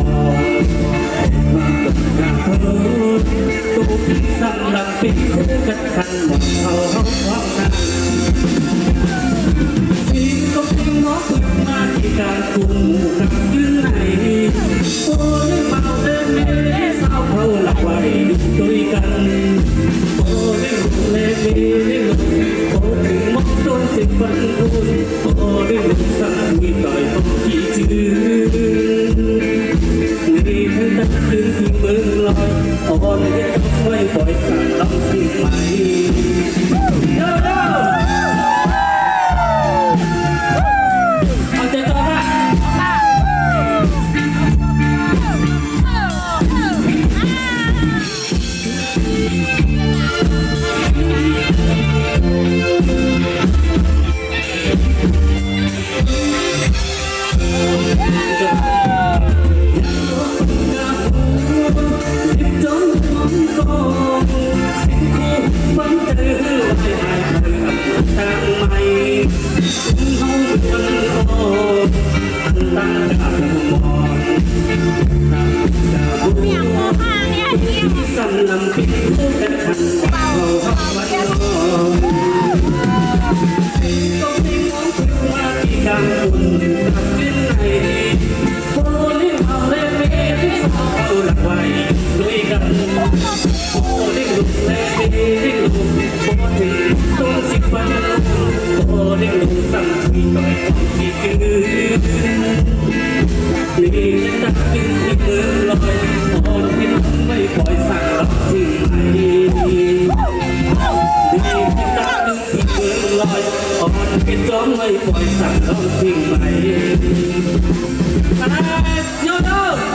มาตกงานตู้ที่สำหรับปิดคู่กันขันหมดเขาห้องนั้นสิ่งก็เพียงน้องฝึกมาที่การคุมกับยืนไหนโอ้ยเมาเดินเล่สาวเขาหลับไว้ด้วยกันโอ้ยลุกเล่เล่ลุกโอ้ถึงมองต้นสิบวันคุณโอ้ยลุกสั่งมีต่อยต้องขี้จืดนี่ทั้งตะคืนที่เมืองลอยอ่อนเย็นไม่ปล่อยสั่งลำที่ไหมเอาใจต่อค่ะสั่งลำปิดคู่กันขันเราวันนต้องให้มองถึงมาที่กลางฝุ่นกับกินไหนโอ้ยเอาเล่เล่ที่สาวเขาหลักไว้ด้วยกันโอ้ยลุกเล่เล่ลุกโอ้ถึงต้นสิบวันโอ้ยลุกสั่งคุยต่อยต้องที่คืนนี่ตะคืนที่เมืองลอยอ่อนเห็นไม่ปล่อยสั่งรับที่ไหนนี่ตะคืนที่เมืองลอยอ่อนเห็นจ้องไม่ปล่อยสั่งรับที่ไหนโยโย่